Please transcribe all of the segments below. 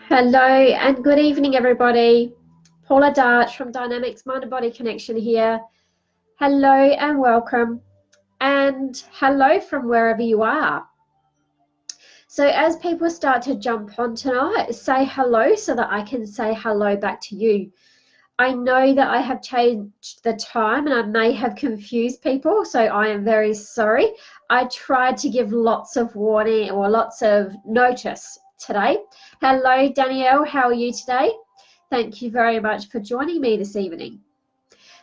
Hello and good evening, everybody. Paula Darch from Dynamics Mind and Body Connection here. Hello and welcome, and hello from wherever you are. So as people start to jump on tonight, say hello so that I can say hello back to you. I know that I have changed the time and I may have confused people, so I am very sorry. I tried to give lots of warning or lots of notice today. Hello, Danielle. How are you today? Thank you very much for joining me this evening.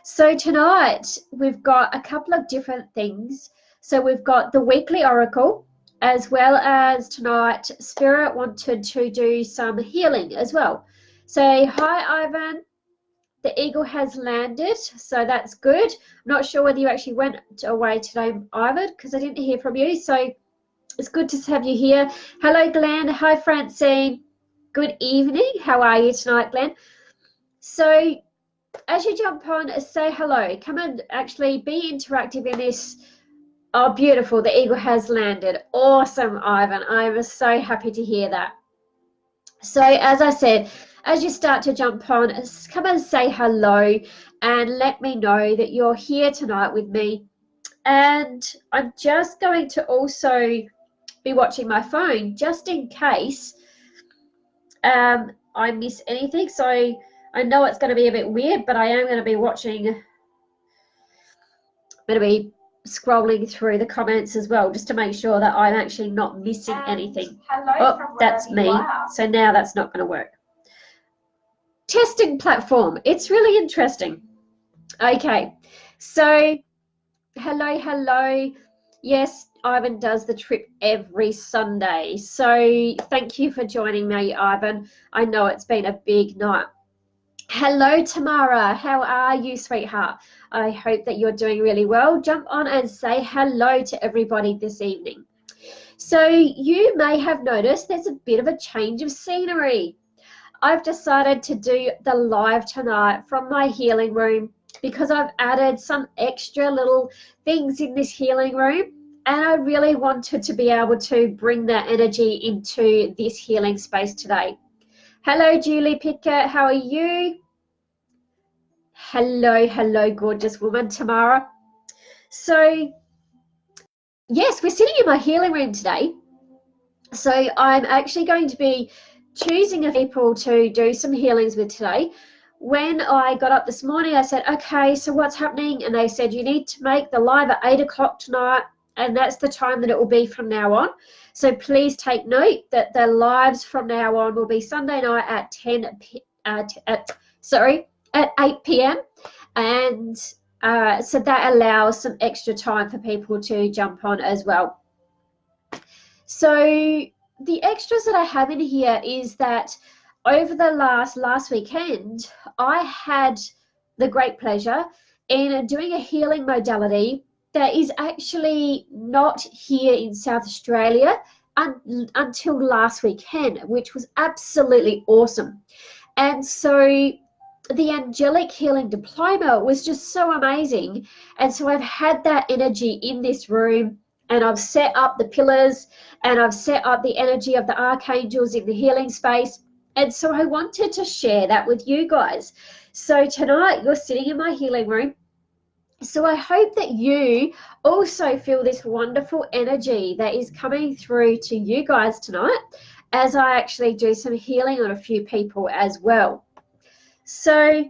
So tonight we've got a couple of different things. So we've got the weekly oracle, as well as tonight Spirit wanted to do some healing as well. Say hi, Ivan. The eagle has landed, so that's good. I'm not sure whether you actually went away today, Ivan, because I didn't hear from you. So it's good to have you here. Hello, Glenn. Hi, Francine. Good evening. How are you tonight, Glenn? So as you jump on, say hello. Come and actually be interactive in this. Oh, beautiful. The eagle has landed. Awesome, Ivan. I'm so happy to hear that. So as I said, as you start to jump on, come and say hello and let me know that you're here tonight with me. And I'm just going to also be watching my phone just in case I miss anything. So I know it's going to be a bit weird, but I am going to be watching. I'm going to be scrolling through the comments as well, just to make sure that I'm actually not missing anything. Oh, that's me. So now that's not going to work. Testing platform. It's really interesting. Okay, so hello. Yes, Ivan does the trip every Sunday. So thank you for joining me, Ivan. I know it's been a big night. Hello, Tamara. How are you, sweetheart? I hope that you're doing really well. Jump on and say hello to everybody this evening. So you may have noticed there's a bit of a change of scenery. I've decided to do the live tonight from my healing room because I've added some extra little things in this healing room, and I really wanted to be able to bring that energy into this healing space today. Hello, Julie Pickett. How are you? Hello, gorgeous woman, Tamara. So, yes, we're sitting in my healing room today. So I'm actually going to be choosing a people to do some healings with today. When I got up this morning, I said, okay, so what's happening? And they said, you need to make the live at 8 o'clock tonight, and that's the time that it will be from now on. So please take note that the lives from now on will be Sunday night at 8 p.m. And so that allows some extra time for people to jump on as well. So the extras that I have in here is that over the last weekend, I had the great pleasure in doing a healing modality that is actually not here in South Australia until last weekend, which was absolutely awesome. And so the angelic healing diploma was just so amazing. And so I've had that energy in this room, and I've set up the pillars, and I've set up the energy of the archangels in the healing space. And so I wanted to share that with you guys. So tonight you're sitting in my healing room. So I hope that you also feel this wonderful energy that is coming through to you guys tonight as I actually do some healing on a few people as well. So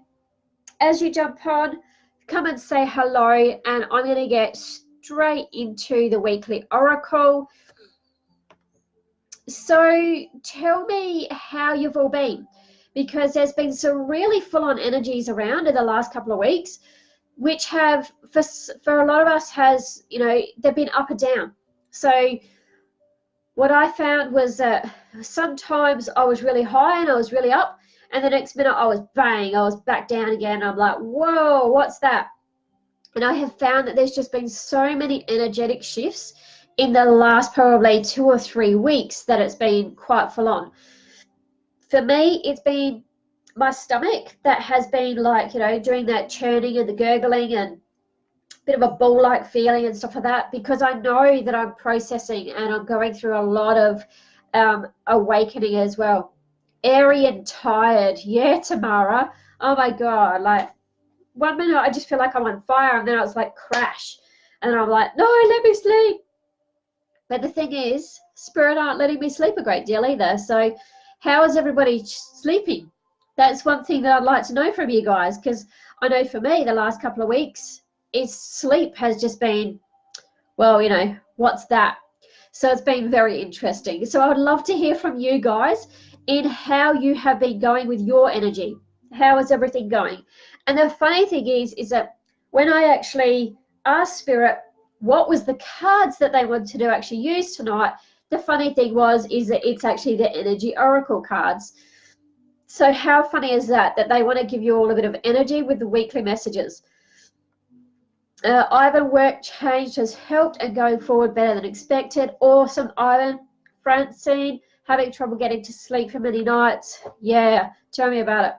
as you jump on, come and say hello, and I'm going to get straight into the weekly oracle. So tell me how you've all been, because there's been some really full-on energies around in the last couple of weeks, which have, for a lot of us, has, they've been up and down. So what I found was that sometimes I was really high and I was really up, and the next minute I was back down again. I'm like, whoa, what's that? And I have found that there's just been so many energetic shifts in the last probably 2 or 3 weeks that it's been quite full on. For me, it's been my stomach that has been like, doing that churning and the gurgling and a bit of a ball-like feeling and stuff like that, because I know that I'm processing and I'm going through a lot of awakening as well. airy and tired. Yeah, Tamara. Oh my God. Like, 1 minute I just feel like I'm on fire, and then I was like, crash. And I'm like, no, let me sleep. But the thing is, Spirit aren't letting me sleep a great deal either. So how is everybody sleeping? That's one thing that I'd like to know from you guys, because I know for me the last couple of weeks is sleep has just been, well, you know, what's that? So it's been very interesting. So I would love to hear from you guys in how you have been going with your energy. How is everything going? And the funny thing is that when I actually asked Spirit what was the cards that they wanted to actually use tonight, the funny thing is that it's actually the energy oracle cards. So how funny is that they want to give you all a bit of energy with the weekly messages. Ivan, work changed has helped and going forward better than expected. Awesome, Ivan. Francine, having trouble getting to sleep for many nights. Yeah, tell me about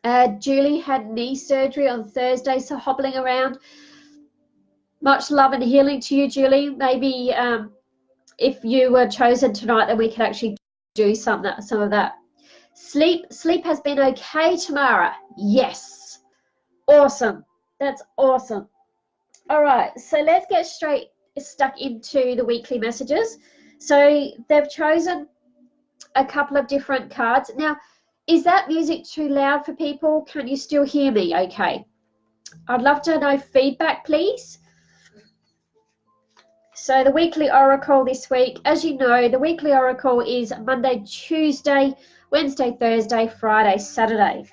it. Julie had knee surgery on Thursday, so hobbling around. Much love and healing to you, Julie. Maybe if you were chosen tonight, then we could actually do some of that. Sleep has been okay, Tamara. Yes. Awesome. That's awesome. All right, so let's get straight stuck into the weekly messages. So they've chosen a couple of different cards. Now, is that music too loud for people? Can you still hear me okay? I'd love to know feedback, please. So the weekly oracle this week, as you know, the weekly oracle is Monday, Tuesday, Wednesday, Thursday, Friday, Saturday.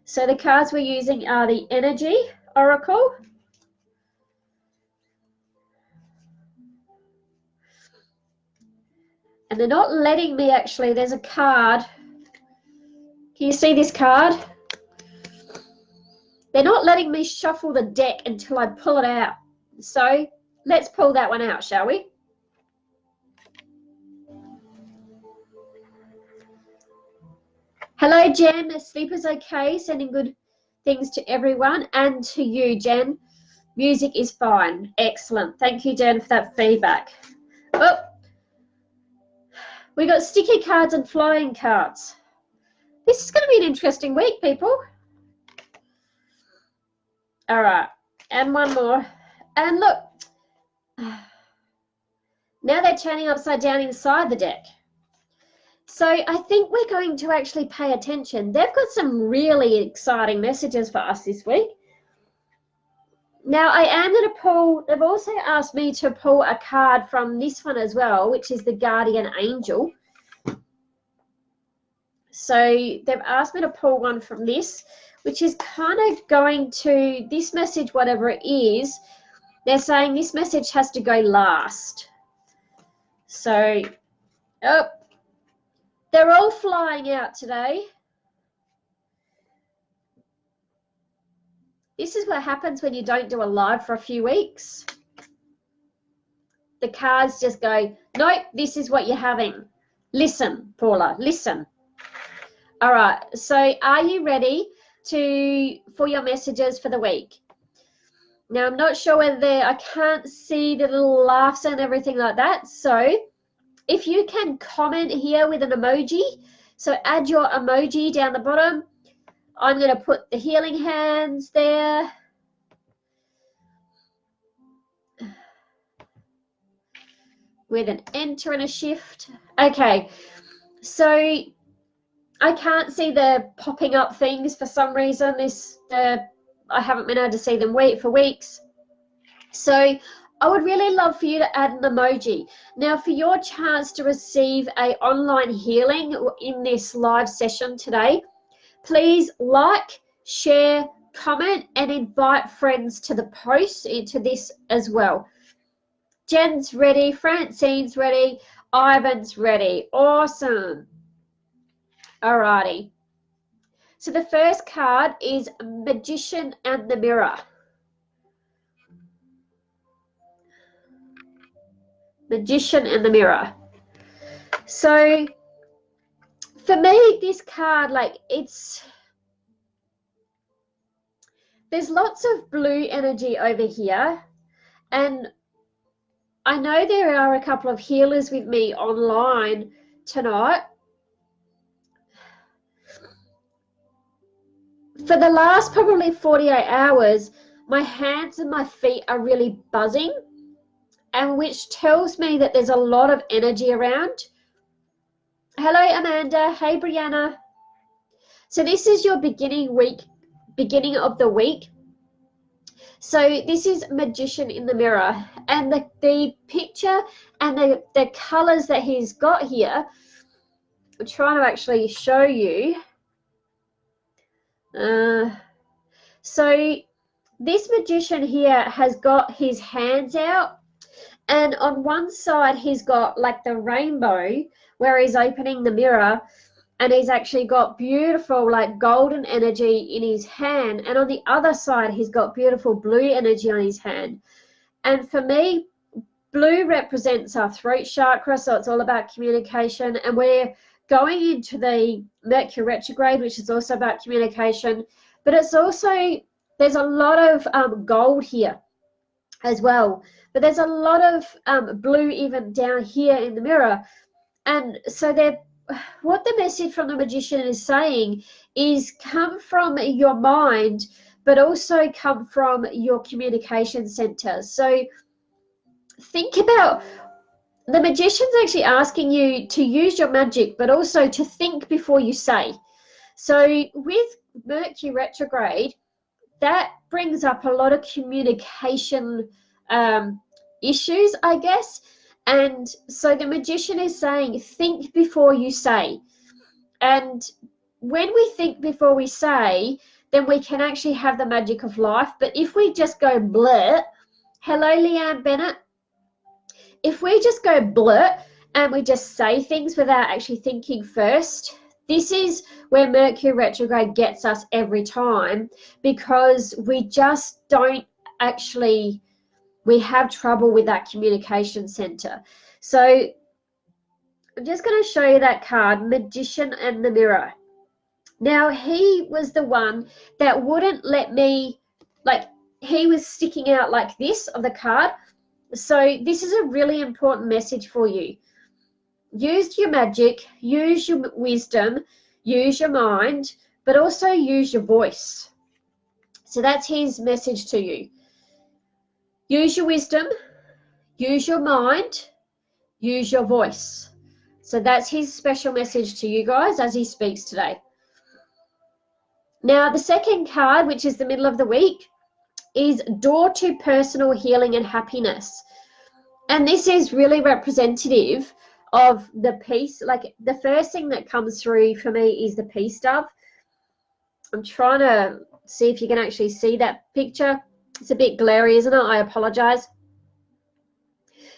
So the cards we're using are the energy oracle, and they're not letting me actually, there's a card. Can you see this card? They're not letting me shuffle the deck until I pull it out. So let's pull that one out, shall we? Hello, Jen. Sleep is okay. Sending good things to everyone and to you, Jen. Music is fine. Excellent. Thank you, Jen, for that feedback. Oh, we got sticky cards and flying cards. This is going to be an interesting week, people. All right, and one more. And look, now they're turning upside down inside the deck. So I think we're going to actually pay attention. They've got some really exciting messages for us this week. Now I am going to pull, they've also asked me to pull a card from this one as well, which is the Guardian Angel. So they've asked me to pull one from this, which is kind of going to, this message, whatever it is, they're saying this message has to go last. So, oh, they're all flying out today. This is what happens when you don't do a live for a few weeks. The cards just go, nope, this is what you're having. Listen, Paula, listen. All right, so are you ready for your messages for the week? Now, I'm not sure whether I can't see the little laughs and everything like that. So if you can comment here with an emoji, so add your emoji down the bottom. I'm going to put the healing hands there. With an enter and a shift. Okay, so I can't see the popping up things for some reason. I haven't been able to see them for weeks. So I would really love for you to add an emoji. Now, for your chance to receive an online healing in this live session today, please like, share, comment, and invite friends to the post into this as well. Jen's ready, Francine's ready, Ivan's ready. Awesome. Alrighty. So the first card is Magician and the Mirror. Magician and the Mirror. So for me, this card, there's lots of blue energy over here, and I know there are a couple of healers with me online tonight. For the last probably 48 hours, my hands and my feet are really buzzing, and which tells me that there's a lot of energy around. Hello, Amanda. Hey, Brianna. So this is your beginning of the week. So this is Magician in the Mirror, and the picture and the colors that he's got here, I'm trying to actually show you. So this magician here has got his hands out, and on one side he's got like the rainbow where he's opening the mirror, and he's actually got beautiful like golden energy in his hand, and on the other side he's got beautiful blue energy on his hand. And for me, blue represents our throat chakra, so it's all about communication, and we're going into the Mercury retrograde, which is also about communication, but it's also, there's a lot of gold here as well, but there's a lot of blue even down here in the mirror. And so what the message from the magician is saying is come from your mind, but also come from your communication center. So think about, the magician's actually asking you to use your magic, but also to think before you say. So with Mercury retrograde, that brings up a lot of communication issues, I guess. And so the magician is saying, think before you say. And when we think before we say, then we can actually have the magic of life. But if we just go blurt, hello, Leanne Bennett. If we just go blurt and we just say things without actually thinking first, this is where Mercury retrograde gets us every time, because we just don't actually, we have trouble with that communication center. So I'm just going to show you that card, Magician and the Mirror. Now, he was the one that wouldn't let me, like, he was sticking out like this of the card. So this is a really important message for you. Use your magic, use your wisdom, use your mind, but also use your voice. So that's his message to you. Use your wisdom, use your mind, use your voice. So that's his special message to you guys as he speaks today. Now, the second card, which is the middle of the week, is Door to Personal Healing and Happiness. And this is really representative of the peace. Like, the first thing that comes through for me is the peace dove. I'm trying to see if you can actually see that picture. It's a bit glary, isn't it? I apologize.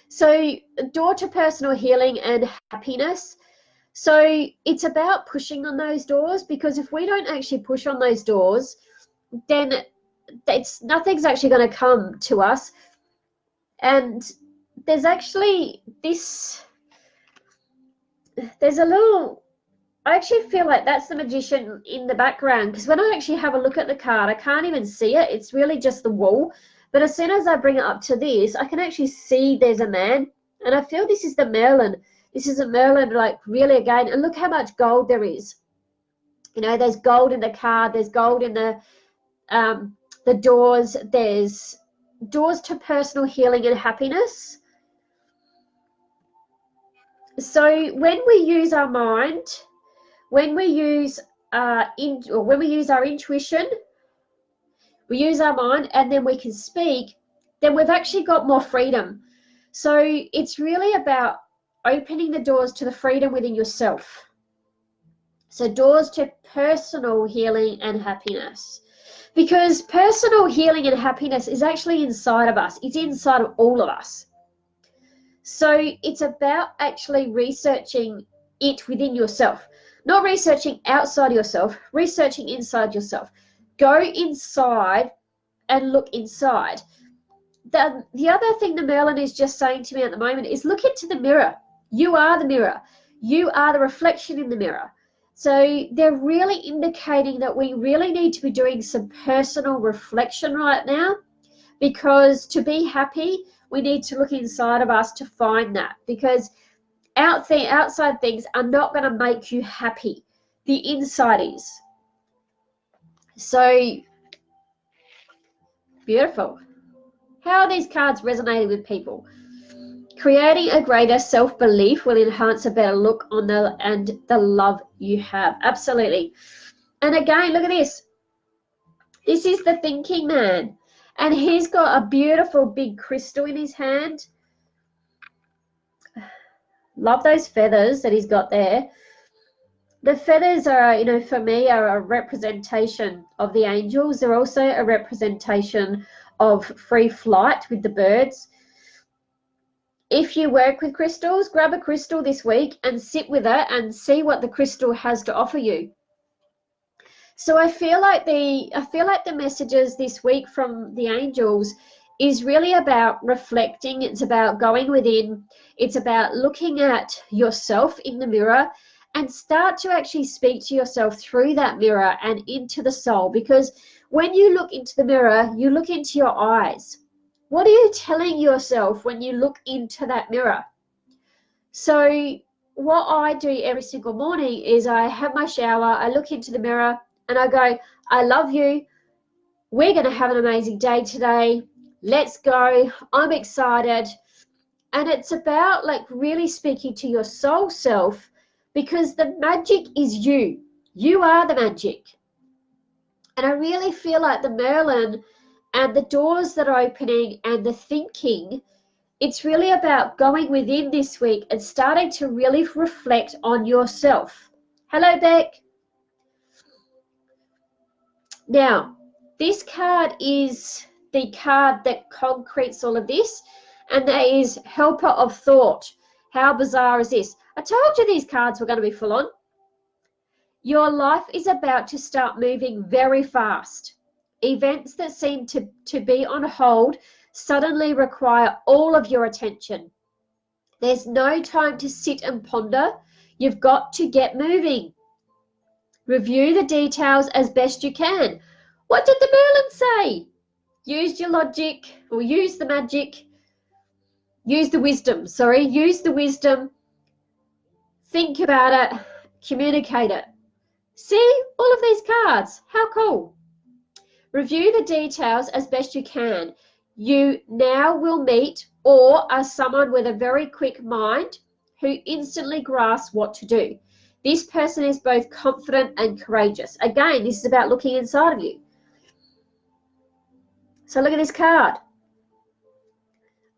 So, Door to Personal Healing and Happiness. So it's about pushing on those doors, because if we don't actually push on those doors, then nothing's actually going to come to us. And there's actually this, there's a little, I actually feel like that's the magician in the background, because when I actually have a look at the card, I can't even see it. It's really just the wall. But as soon as I bring it up to this, I can actually see there's a man. And I feel this is the Merlin. This is a Merlin, like, really, again. And look how much gold there is. You know, there's gold in the card. There's gold in the doors. There's doors to personal healing and happiness. So when we use our mind, when we use our intuition, we use our mind, and then we can speak, then we've actually got more freedom. So it's really about opening the doors to the freedom within yourself. So doors to personal healing and happiness. Because personal healing and happiness is actually inside of us. It's inside of all of us. So it's about actually researching it within yourself. Not researching outside yourself, researching inside yourself. Go inside and look inside. The other thing the Merlin is just saying to me at the moment is look into the mirror. You are the mirror. You are the reflection in the mirror. So they're really indicating that we really need to be doing some personal reflection right now, because to be happy, we need to look inside of us to find that, because outside things are not going to make you happy. The inside is. So beautiful. How are these cards resonating with people? Creating a greater self-belief will enhance a better look on the love you have. Absolutely. And again, look at this. This is the thinking man. And he's got a beautiful big crystal in his hand. Love those feathers that he's got there. The feathers are, you know, for me, are a representation of the angels. They're also a representation of free flight with the birds. If you work with crystals, grab a crystal this week and sit with it and see what the crystal has to offer you. So I feel like the messages this week from the angels is really about reflecting. It's about going within. It's about looking at yourself in the mirror and start to actually speak to yourself through that mirror and into the soul. Because when you look into the mirror, you look into your eyes. What are you telling yourself when you look into that mirror? So what I do every single morning is I have my shower, I look into the mirror and I go, I love you. We're going to have an amazing day today. Let's go. I'm excited. And it's about like really speaking to your soul self, because the magic is you. You are the magic. And I really feel like the Merlin and the doors that are opening and the thinking, it's really about going within this week and starting to really reflect on yourself. Hello, Beck. Now, this card is the card that concretes all of this, and that is Helper of Thought. How bizarre is this? I told you these cards were going to be full on. Your life is about to start moving very fast. Events that seem to be on hold suddenly require all of your attention. There's no time to sit and ponder. You've got to get moving. Review the details as best you can. What did the Merlin say? Use your logic, or use the magic. Use the wisdom, sorry. Use the wisdom. Think about it. Communicate it. See, all of these cards. How cool. Review the details as best you can. You now will meet or are someone with a very quick mind who instantly grasps what to do. This person is both confident and courageous. Again, this is about looking inside of you. So look at this card.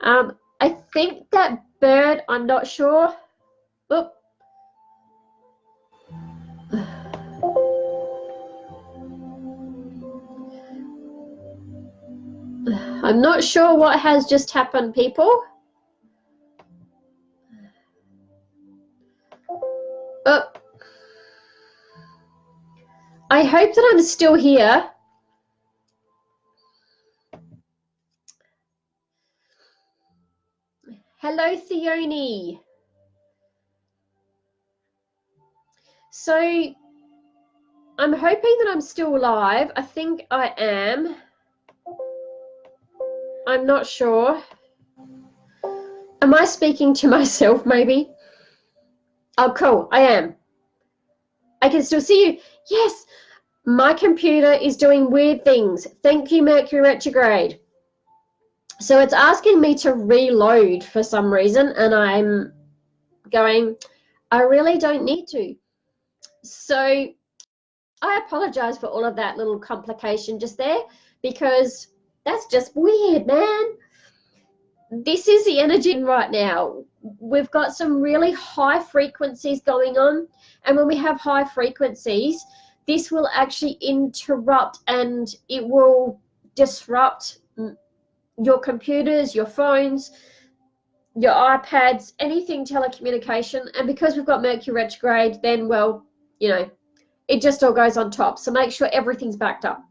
I think that bird, I'm not sure. Oop. I'm not sure what has just happened, people. Oh. I hope that I'm still here. Hello, Theone. So I'm hoping that I'm still live. I think I am. I'm not sure. Am I speaking to myself maybe? Oh, cool. I am. I can still see you. Yes, my computer is doing weird things. Thank you, Mercury retrograde. So it's asking me to reload for some reason, and I'm going, I really don't need to. So I apologize for all of that little complication just there, because that's just weird, man. This is the energy right now. We've got some really high frequencies going on, and when we have high frequencies, this will actually interrupt and it will disrupt your computers, your phones, your iPads, anything telecommunication. And because we've got Mercury retrograde, then, well, you know, it just all goes on top. So make sure everything's backed up.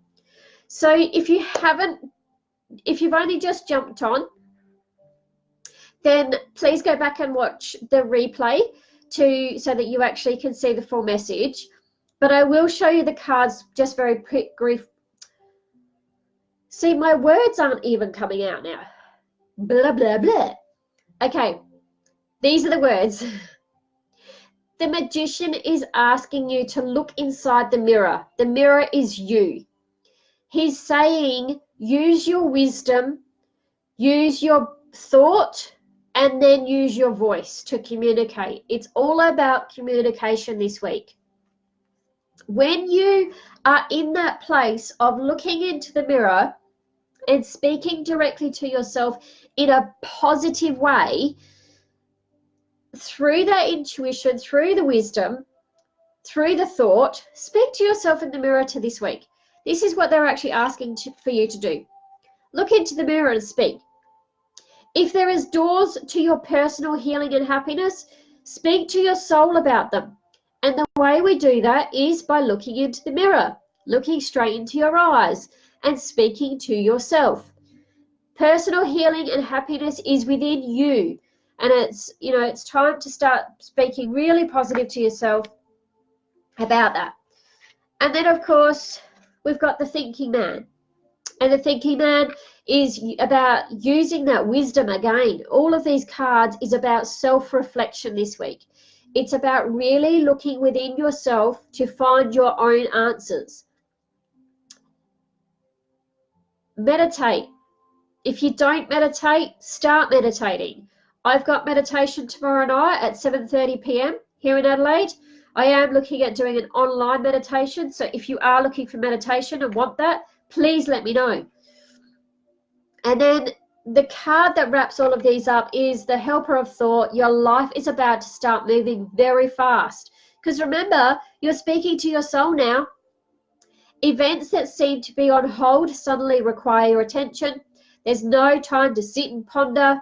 So if you've only just jumped on, then please go back and watch the replay so that you actually can see the full message. But I will show you the cards just very quick. See, my words aren't even coming out now. blah, blah, blah. Okay, these are the words. The magician is asking you to look inside the mirror. The mirror is you. He's saying, use your wisdom, use your thought, and then use your voice to communicate. It's all about communication this week. When you are in that place of looking into the mirror and speaking directly to yourself in a positive way, through that intuition, through the wisdom, through the thought, speak to yourself in the mirror to this week. This is what they're actually asking for you to do. Look into the mirror and speak. If there is doors to your personal healing and happiness, speak to your soul about them. And the way we do that is by looking into the mirror, looking straight into your eyes and speaking to yourself. Personal healing and happiness is within you. And it's time to start speaking really positive to yourself about that. And then, of course, we've got the thinking man. And the thinking man is about using that wisdom again. All of these cards is about self-reflection this week. It's about really looking within yourself to find your own answers. Meditate. If you don't meditate, start meditating. I've got meditation tomorrow night at 7:30 p.m. here in Adelaide. I am looking at doing an online meditation. So if you are looking for meditation and want that, please let me know. And then the card that wraps all of these up is the helper of thought. Your life is about to start moving very fast. Because remember, you're speaking to your soul now. Events that seem to be on hold suddenly require your attention. There's no time to sit and ponder.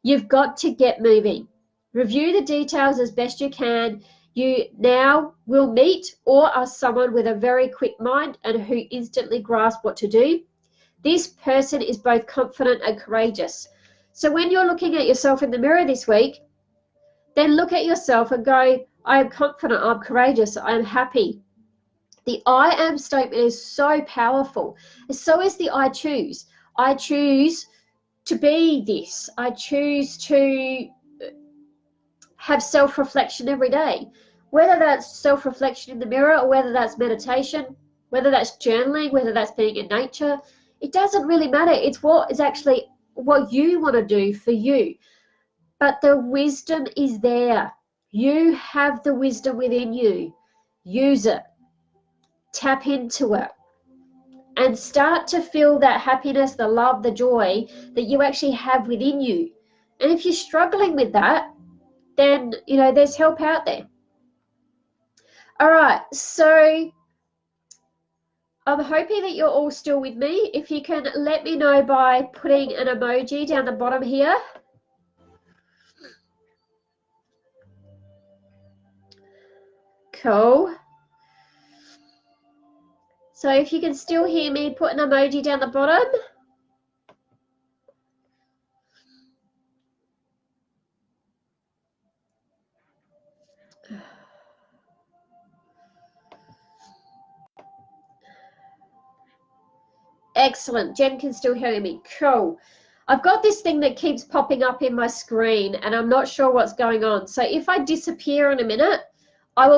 You've got to get moving. Review the details as best you can. You now will meet or are someone with a very quick mind and who instantly grasp what to do. This person is both confident and courageous. So when you're looking at yourself in the mirror this week, then look at yourself and go, I am confident, I'm courageous, I am happy. The I am statement is so powerful. So is the I choose. I choose to be this. I choose to have self-reflection every day. Whether that's self-reflection in the mirror or whether that's meditation, whether that's journaling, whether that's being in nature, it doesn't really matter. It's what is actually what you want to do for you. But the wisdom is there. You have the wisdom within you. Use it. Tap into it. And start to feel that happiness, the love, the joy that you actually have within you. And if you're struggling with that, then, there's help out there. All right, so I'm hoping that you're all still with me. If you can let me know by putting an emoji down the bottom here. Cool. So if you can still hear me, put an emoji down the bottom. Excellent. Jen can still hear me. Cool. I've got this thing that keeps popping up in my screen and I'm not sure what's going on. So if I disappear in a minute,